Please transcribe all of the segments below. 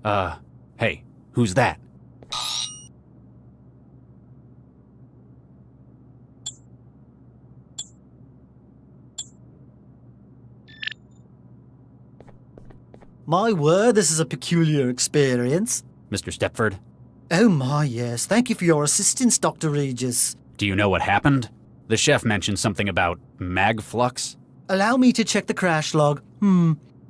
Hey, who's that? My word, this is a peculiar experience. Mr. Stepford? Oh my, yes. Thank you for your assistance, Dr. Regis. Do you know what happened? The chef mentioned something about mag flux. Allow me to check the crash log.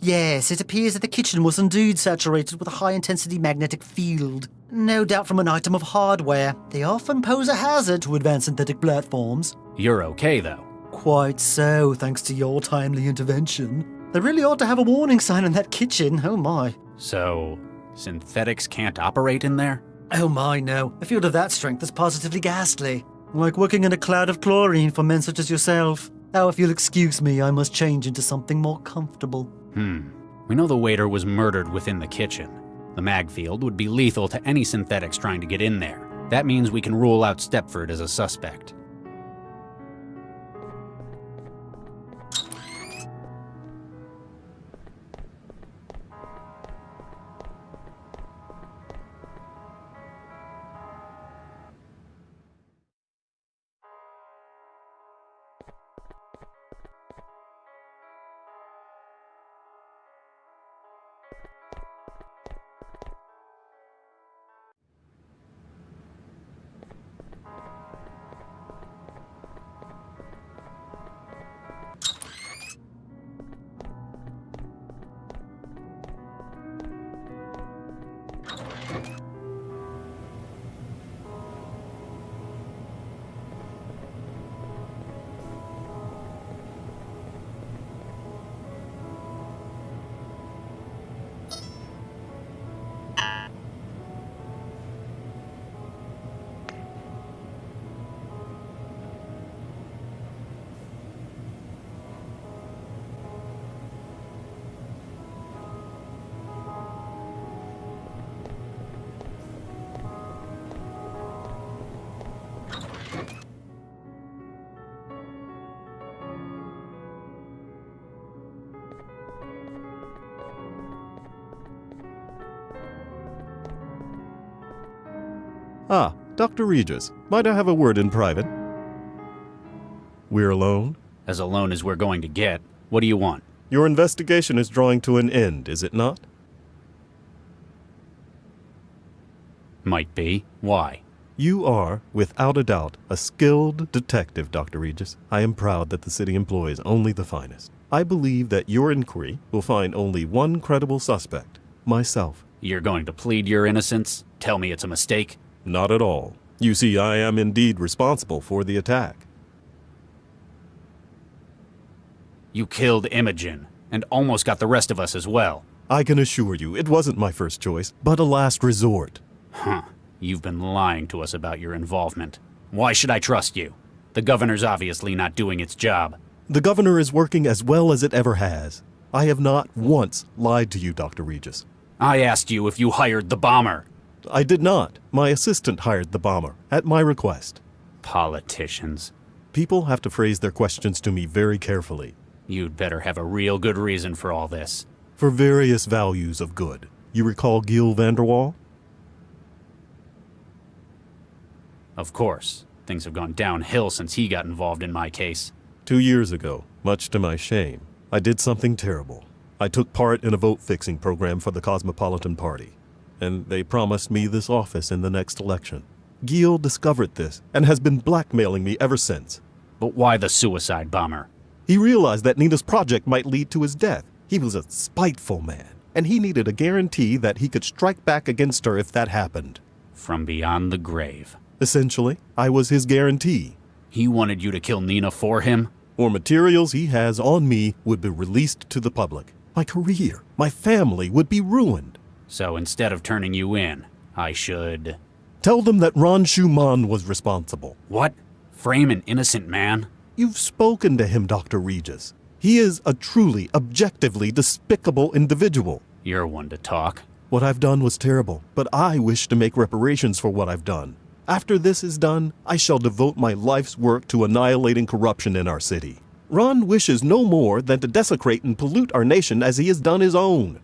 Yes, it appears that the kitchen was indeed saturated with a high-intensity magnetic field. No doubt from an item of hardware. They often pose a hazard to advanced synthetic platforms. You're okay, though. Quite so, thanks to your timely intervention. They really ought to have a warning sign in that kitchen, oh my. So, synthetics can't operate in there? Oh my, no. A field of that strength is positively ghastly. Like working in a cloud of chlorine for men such as yourself. Now, if you'll excuse me, I must change into something more comfortable. We know the waiter was murdered within the kitchen. The mag field would be lethal to any synthetics trying to get in there. That means we can rule out Stepford as a suspect. Ah, Dr. Regis, might I have a word in private? We're alone? As alone as we're going to get. What do you want? Your investigation is drawing to an end, is it not? Might be. Why? You are, without a doubt, a skilled detective, Dr. Regis. I am proud that the city employs only the finest. I believe that your inquiry will find only one credible suspect, myself. You're going to plead your innocence? Tell me it's a mistake? Not at all. You see, I am indeed responsible for the attack. You killed Imogen, and almost got the rest of us as well. I can assure you, it wasn't my first choice, but a last resort. You've been lying to us about your involvement. Why should I trust you? The governor's obviously not doing its job. The governor is working as well as it ever has. I have not once lied to you, Dr. Regis. I asked you if you hired the bomber. I did not. My assistant hired the bomber, at my request. Politicians. People have to phrase their questions to me very carefully. You'd better have a real good reason for all this. For various values of good. You recall Gil Vanderwall? Of course. Things have gone downhill since he got involved in my case. 2 years ago, much to my shame, I did something terrible. I took part in a vote-fixing program for the Cosmopolitan Party, and they promised me this office in the next election. Gil discovered this and has been blackmailing me ever since. But why the suicide bomber? He realized that Nina's project might lead to his death. He was a spiteful man, and he needed a guarantee that he could strike back against her if that happened. From beyond the grave. Essentially, I was his guarantee. He wanted you to kill Nina for him? Or materials he has on me would be released to the public. My career, my family would be ruined. So instead of turning you in, I should... Tell them that Ron Schumann was responsible. What? Frame an innocent man? You've spoken to him, Dr. Regis. He is a truly, objectively despicable individual. You're one to talk. What I've done was terrible, but I wish to make reparations for what I've done. After this is done, I shall devote my life's work to annihilating corruption in our city. Ron wishes no more than to desecrate and pollute our nation as he has done his own.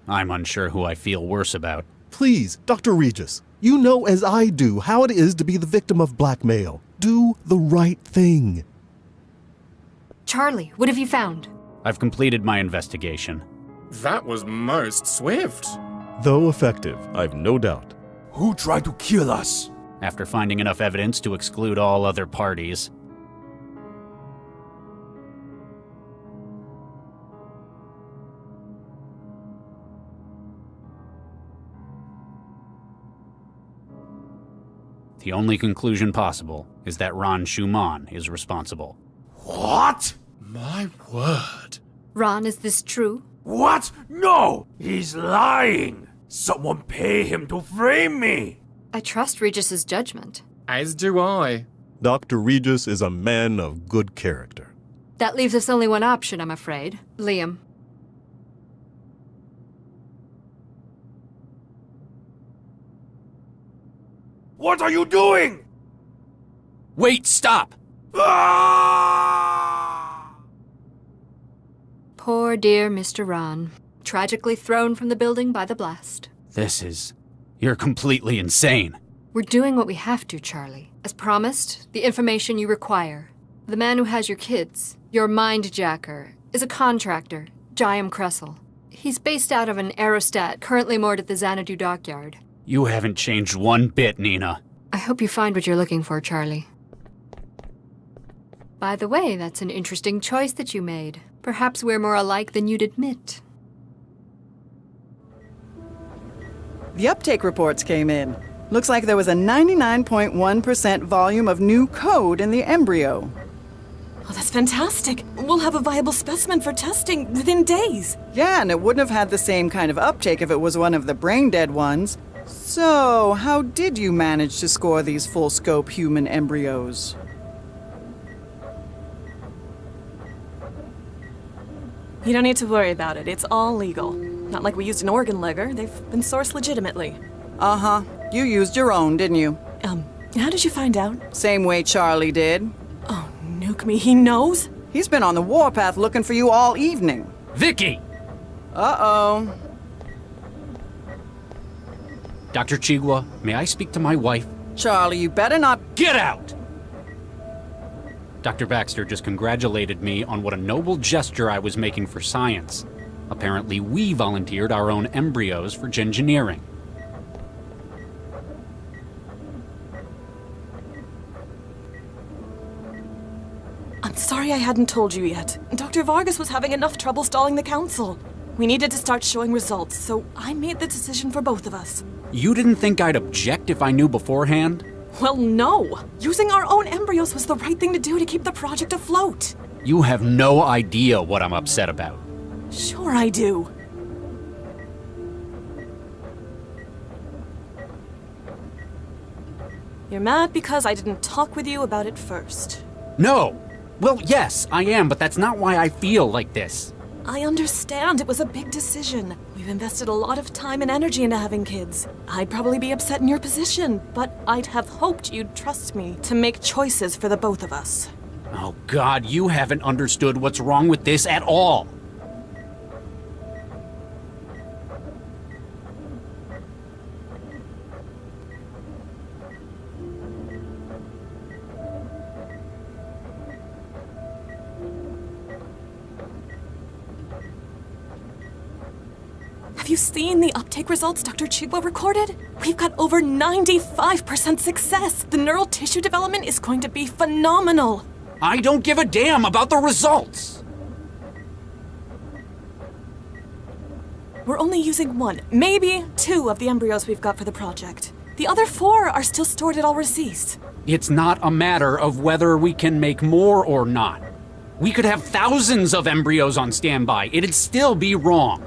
I'm unsure who I feel worse about. Please, Dr. Regis, you know as I do how it is to be the victim of blackmail. Do the right thing. Charlie, what have you found? I've completed my investigation. That was most swift. Though effective, I've no doubt. Who tried to kill us? After finding enough evidence to exclude all other parties. The only conclusion possible is that Ron Schumann is responsible. What? My word. Ron, is this true? What? No! He's lying! Someone pay him to frame me! I trust Regis's judgment. As do I. Dr. Regis is a man of good character. That leaves us only one option, I'm afraid. Liam. What are you doing? Wait, stop! Ah! Poor dear Mr. Ron. Tragically thrown from the building by the blast. You're completely insane. We're doing what we have to, Charlie. As promised, the information you require. The man who has your kids, your mind-jacker, is a contractor, Jayam Kressel. He's based out of an aerostat currently moored at the Xanadu dockyard. You haven't changed one bit, Nina. I hope you find what you're looking for, Charlie. By the way, that's an interesting choice that you made. Perhaps we're more alike than you'd admit. The uptake reports came in. Looks like there was a 99.1% volume of new code in the embryo. Oh, that's fantastic. We'll have a viable specimen for testing within days. Yeah, and it wouldn't have had the same kind of uptake if it was one of the brain-dead ones. So, how did you manage to score these full-scope human embryos? You don't need to worry about it. It's all legal. Not like we used an organ legger. They've been sourced legitimately. Uh-huh. You used your own, didn't you? How did you find out? Same way Charlie did. Oh, nuke me. He knows? He's been on the warpath looking for you all evening. Vicky! Uh-oh. Dr. Chigwa, may I speak to my wife? Charlie, you better not... Get out! Dr. Baxter just congratulated me on what a noble gesture I was making for science. Apparently, we volunteered our own embryos for gingineering. I'm sorry I hadn't told you yet. Dr. Vargas was having enough trouble stalling the council. We needed to start showing results, so I made the decision for both of us. You didn't think I'd object if I knew beforehand? Well, no. Using our own embryos was the right thing to do to keep the project afloat. You have no idea what I'm upset about. Sure I do. You're mad because I didn't talk with you about it first. No! Well, yes, I am, but that's not why I feel like this. I understand it was a big decision. We've invested a lot of time and energy into having kids. I'd probably be upset in your position, but I'd have hoped you'd trust me to make choices for the both of us. Oh God, you haven't understood what's wrong with this at all. Have you seen the uptake results Dr. Chigwa recorded? We've got over 95% success. The neural tissue development is going to be phenomenal. I don't give a damn about the results. We're only using 1, maybe 2 of the embryos we've got for the project. The other 4 are still stored at Alrecis. It's not a matter of whether we can make more or not. We could have thousands of embryos on standby. It'd still be wrong.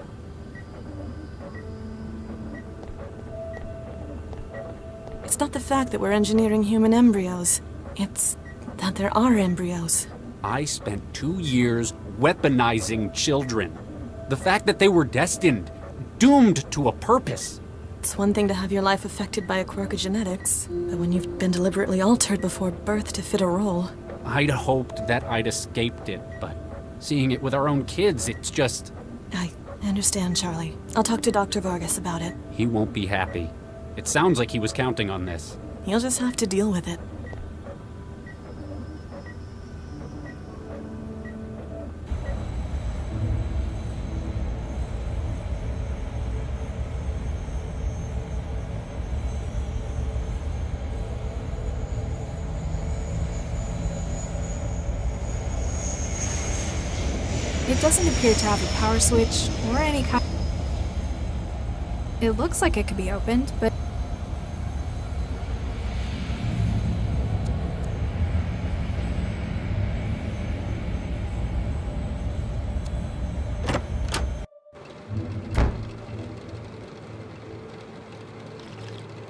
It's not the fact that we're engineering human embryos. It's that there are embryos. I spent 2 years weaponizing children. The fact that they were destined, doomed to a purpose. It's one thing to have your life affected by a quirk of genetics, but when you've been deliberately altered before birth to fit a role. I'd hoped that I'd escaped it, but seeing it with our own kids, it's just... I understand, Charlie. I'll talk to Dr. Vargas about it. He won't be happy. It sounds like he was counting on this. You'll just have to deal with it. It doesn't appear to have a power switch or any kind. It looks like it could be opened, but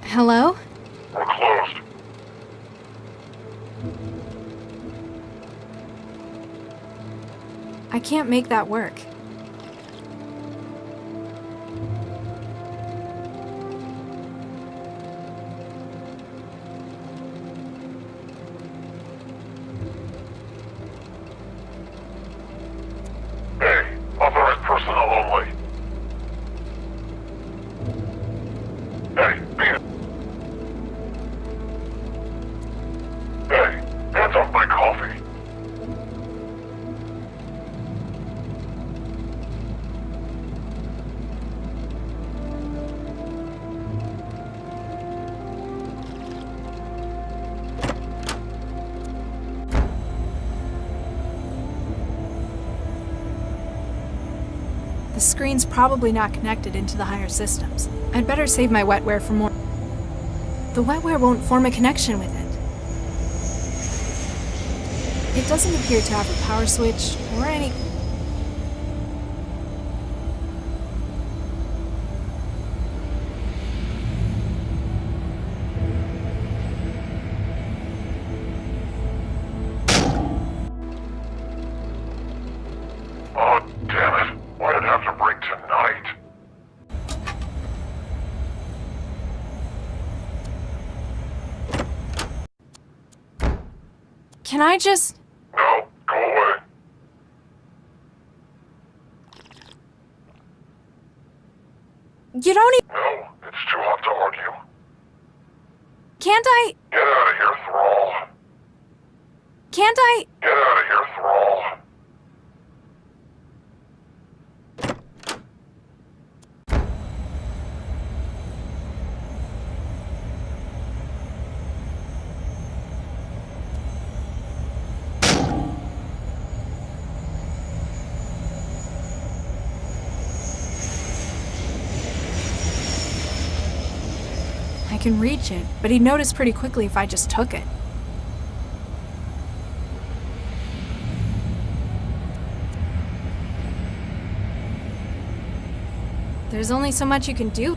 hello? We're closed. I can't make that work. Hey, authorized personnel only. Hey, man. Hey, hands off my coffee. The screen's probably not connected into the higher systems. I'd better save my wetware for more. The wetware won't form a connection with it. It doesn't appear to have a power switch or any. Oh, damn it. Why did it have to break tonight? Can I just. No, go away. You don't even. No, it's too hot to argue. Can't I? Get out of here, Thrall. Can't I? Get out of here, Thrall. I can reach it, but he'd notice pretty quickly if I just took it. There's only so much you can do.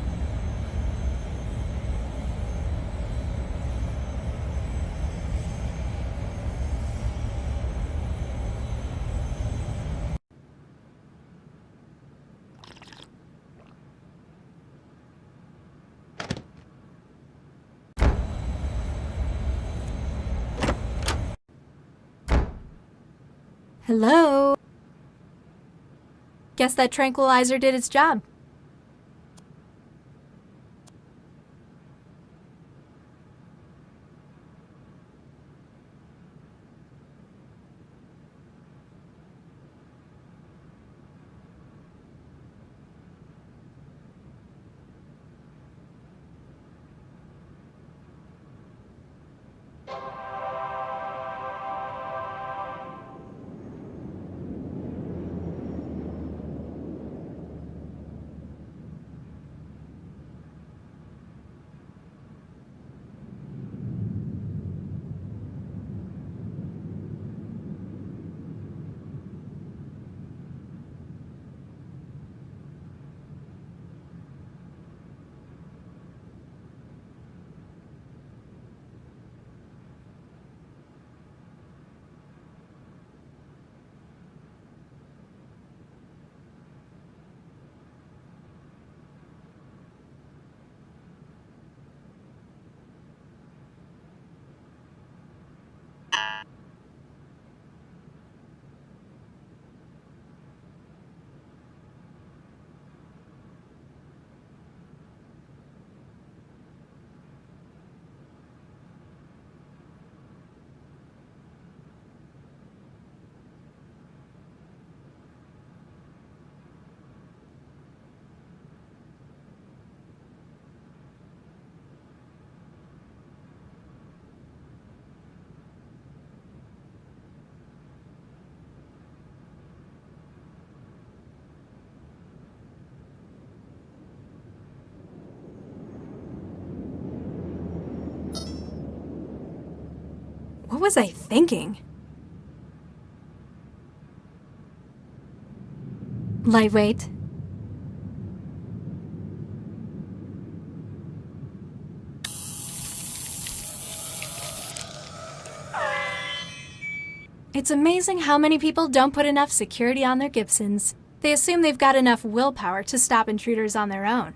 Hello? Guess that tranquilizer did its job. What was I thinking? Lightweight. It's amazing how many people don't put enough security on their Gibsons. They assume they've got enough willpower to stop intruders on their own.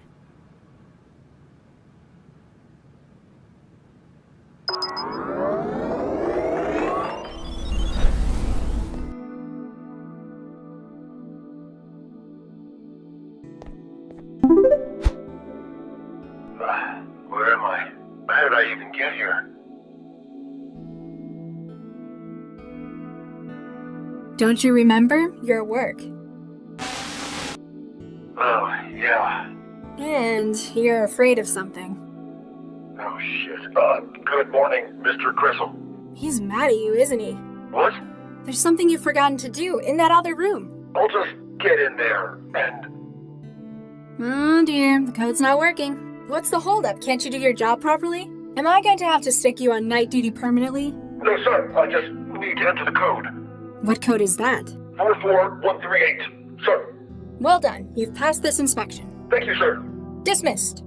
Where am I? How did I even get here? Don't you remember? You're at work. Oh, yeah. And you're afraid of something. Oh, shit. Good morning, Mr. Crystal. He's mad at you, isn't he? What? There's something you've forgotten to do in that other room. I'll just get in there and... Oh dear, the code's not working. What's the holdup? Can't you do your job properly? Am I going to have to stick you on night duty permanently? No, sir. I just need to enter the code. What code is that? 44138. Sir. Well done. You've passed this inspection. Thank you, sir. Dismissed.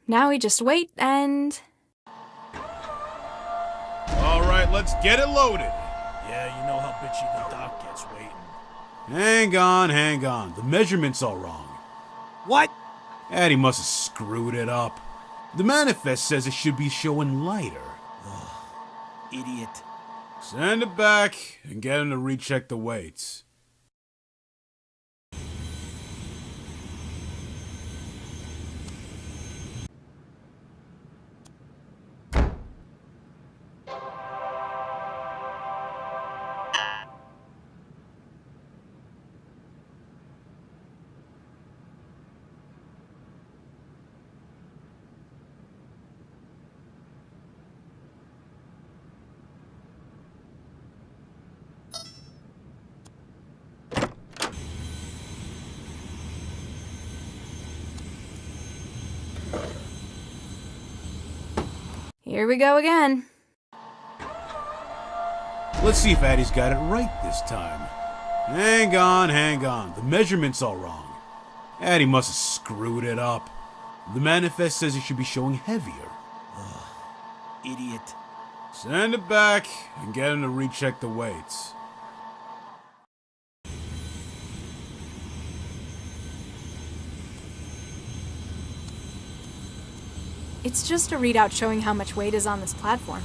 Now we just wait and... All right, let's get it loaded. Yeah, you know how bitchy the doc gets waiting. Hang on. The measurement's all wrong. What? Addy must have screwed it up. The manifest says it should be showing lighter. Idiot. Send it back and get him to recheck the weights. Here we go again. Let's see if Addy's got it right this time. Hang on. The measurement's all wrong. Addy must have screwed it up. The manifest says it should be showing heavier. Idiot. Send it back and get him to recheck the weights. It's just a readout showing how much weight is on this platform.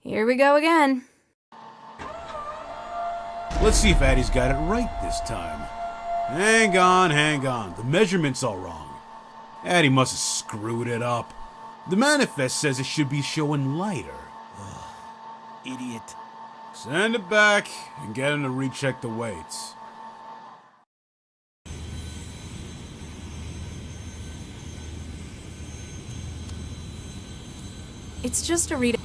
Here we go again. Let's see if Addy's got it right this time. Hang on. The measurement's all wrong. Addy must have screwed it up. The manifest says it should be showing lighter. Idiot. Send it back and get him to recheck the weights. It's just a readout.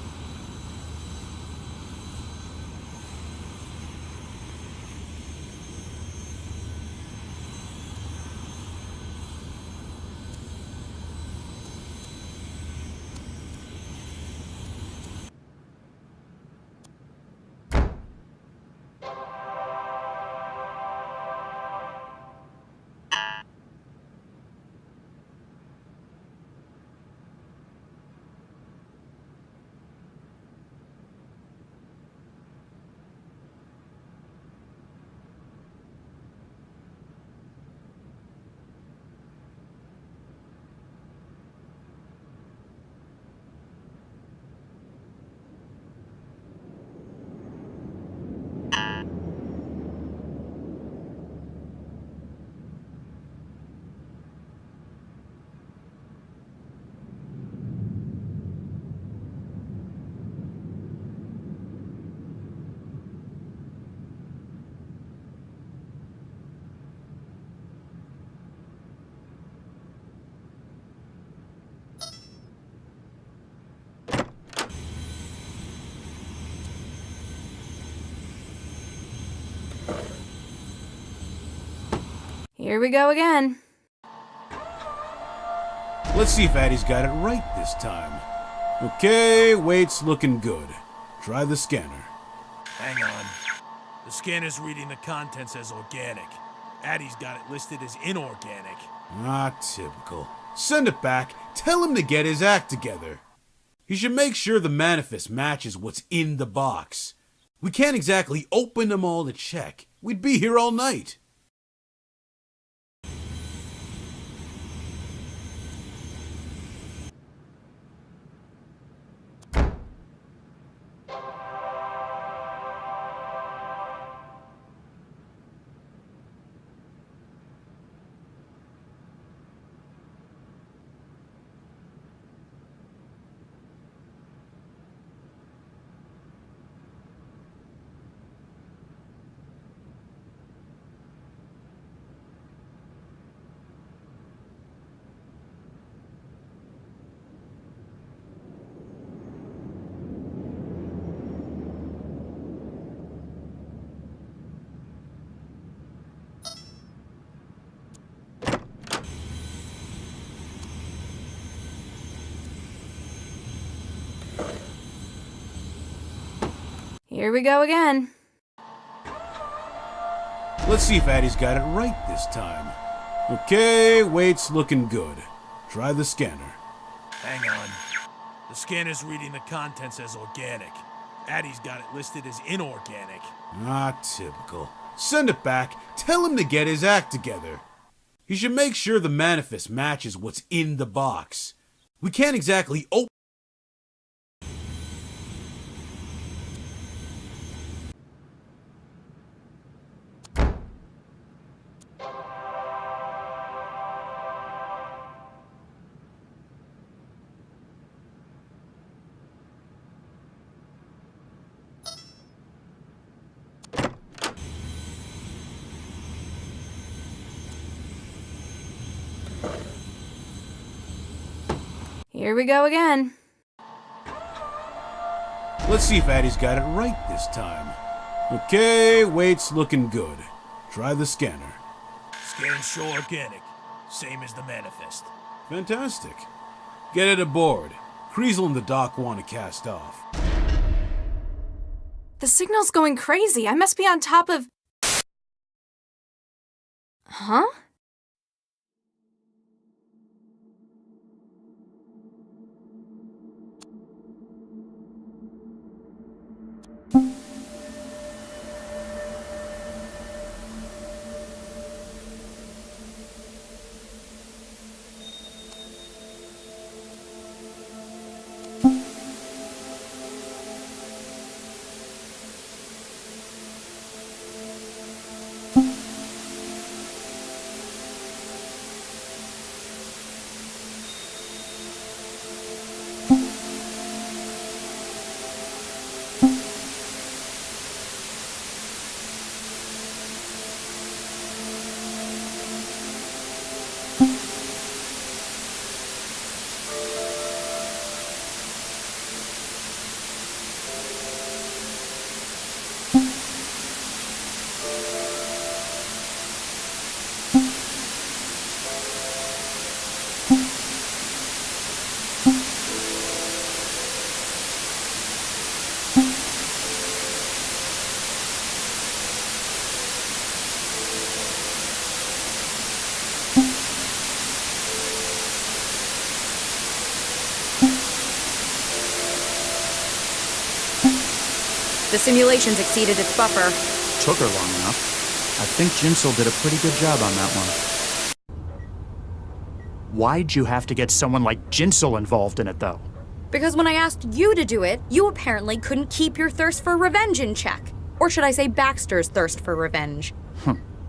Here we go again. Let's see if Addie's got it right this time. Okay, weight's looking good. Try the scanner. Hang on. The scanner's reading the contents as organic. Addie's got it listed as inorganic. Ah, typical. Send it back. Tell him to get his act together. He should make sure the manifest matches what's in the box. We can't exactly open them all to check. We'd be here all night. Here we go again. Let's see if Addie's got it right this time. Okay, weight's looking good. Try the scanner. Hang on. The scanner's reading the contents as organic. Addie's got it listed as inorganic. Ah, typical. Send it back. Tell him to get his act together. He should make sure the manifest matches what's in the box. We can't exactly open. Here we go again. Let's see if Addie's got it right this time. Okay, weight's looking good. Try the scanner. Scans show organic. Same as the manifest. Fantastic. Get it aboard. Kreisel and the doc want to cast off. The signal's going crazy. I must be on top of... Huh? The simulations exceeded its buffer. Took her long enough. I think Jinsel did a pretty good job on that one. Why'd you have to get someone like Jinsel involved in it, though? Because when I asked you to do it, you apparently couldn't keep your thirst for revenge in check. Or should I say Baxter's thirst for revenge?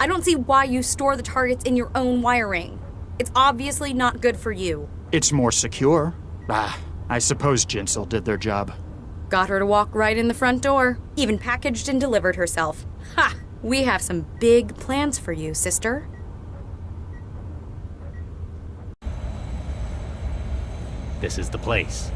I don't see why you store the targets in your own wiring. It's obviously not good for you. It's more secure. I suppose Jinsel did their job. Got her to walk right in the front door. Even packaged and delivered herself. Ha! We have some big plans for you, sister. This is the place.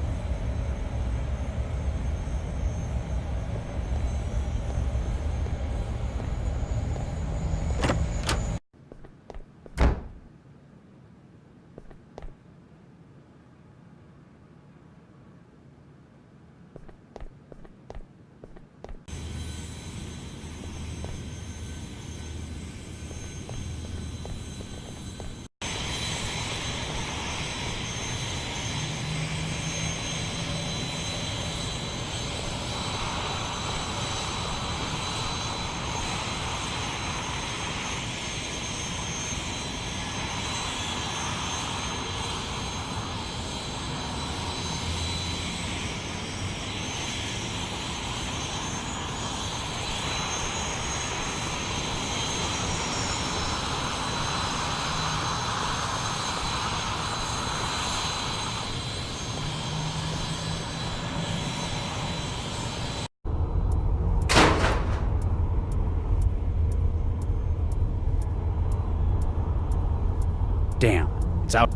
Damn, it's out.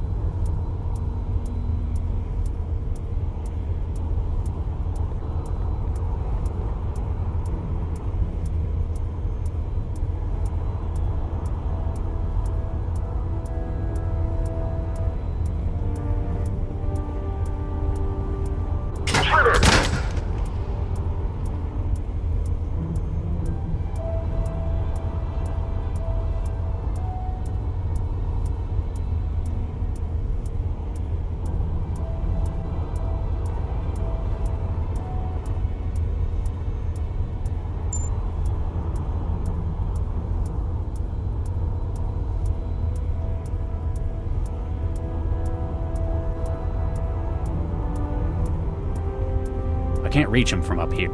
I can't reach him from up here.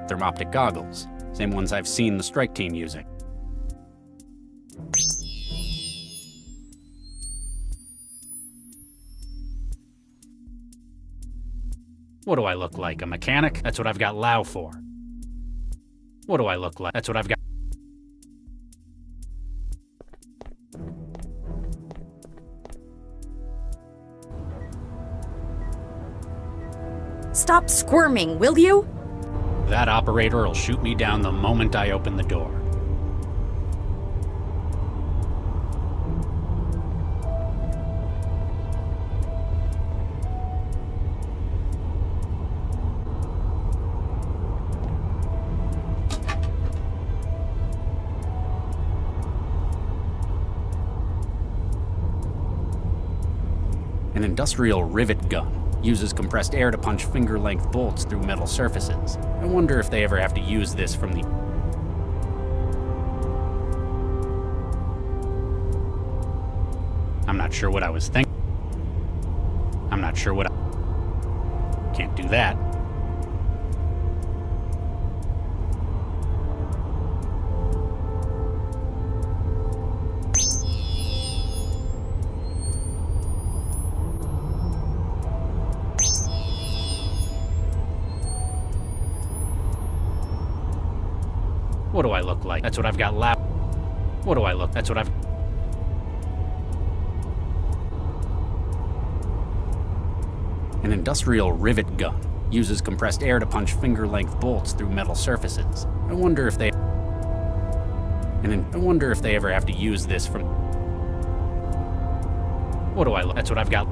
Thermoptic goggles. Same ones I've seen the strike team using. What do I look like? A mechanic? That's what I've got Lao for. What do I look like? That's what I've got. Stop squirming, will you? That operator will shoot me down the moment I open the door. An industrial rivet gun. Uses compressed air to punch finger-length bolts through metal surfaces. I wonder if they ever have to use this from the... I'm not sure what I was thinking. I'm not sure what I... Can't do that. What do I look like? That's what I've got lap. What do I look? That's what I've... An industrial rivet gun. Uses compressed air to punch finger-length bolts through metal surfaces. I wonder if they... I wonder if they ever have to use this from... What do I look? That's what I've got.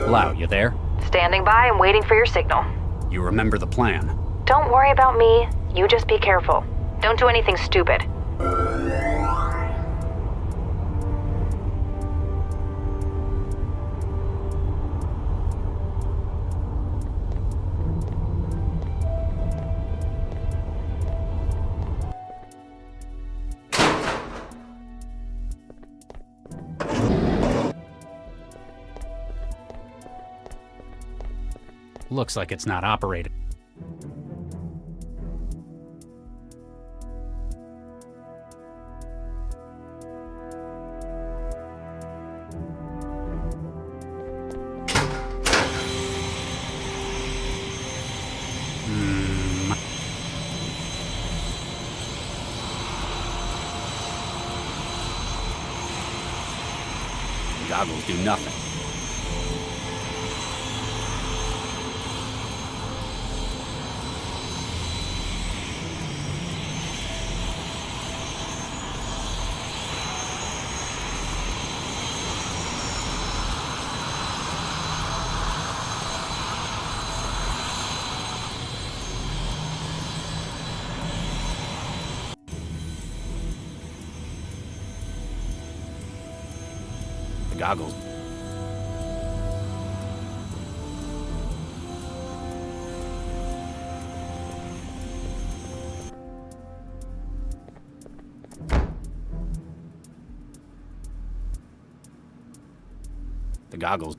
Lau, you there? Standing by and waiting for your signal. You remember the plan. Don't worry about me. You just be careful. Don't do anything stupid. Looks like it's not operating. Goggles do nothing. goggles. The goggles.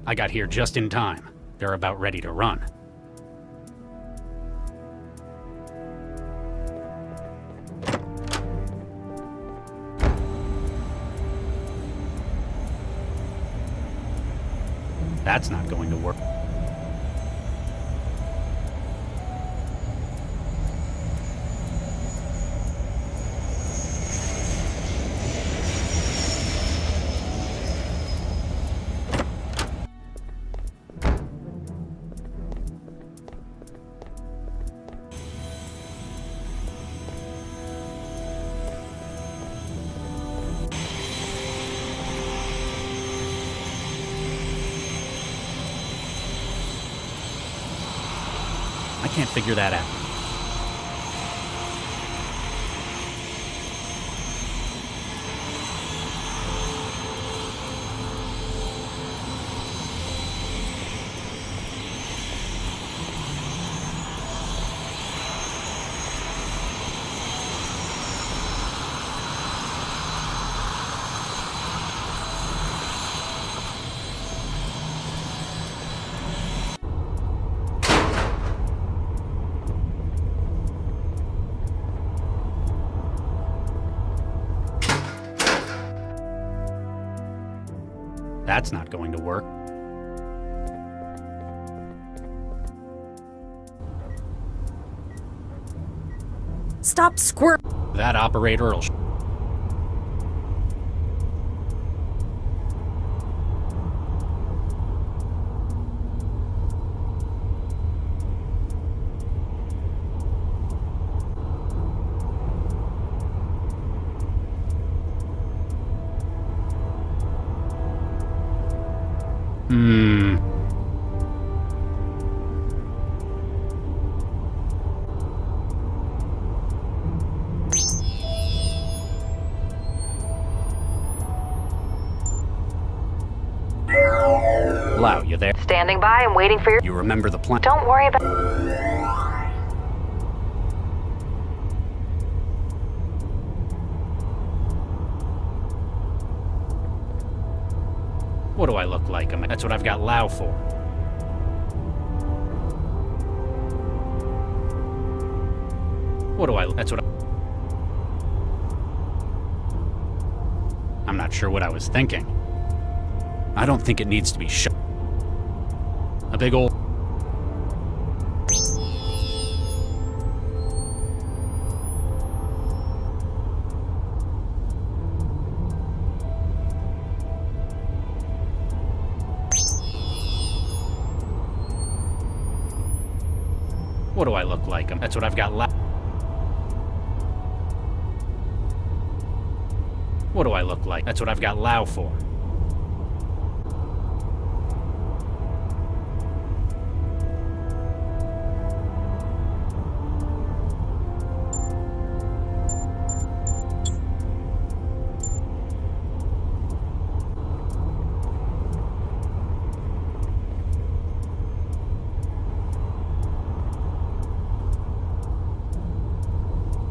I got here just in time. They're about ready to run. That's not going to work. I can't figure that out. That's not going to work. Stop squirm. That operator will... Lau, you there? Standing by and waiting for your... You remember the plan? Don't worry about... What do I look like? That's what I've got Lau for. What do I... That's what I'm not sure what I was thinking. I don't think it needs to be shut. A big old... What do I look like? That's what I've got left. What do I look like? That's what I've got Lau for.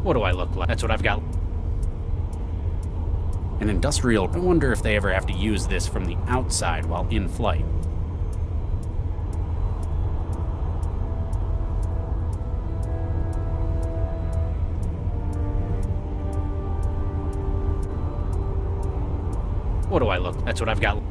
What do I look like? That's what I've got. An industrial... I wonder if they ever have to use this from the outside while in flight. What do I look? That's what I've got.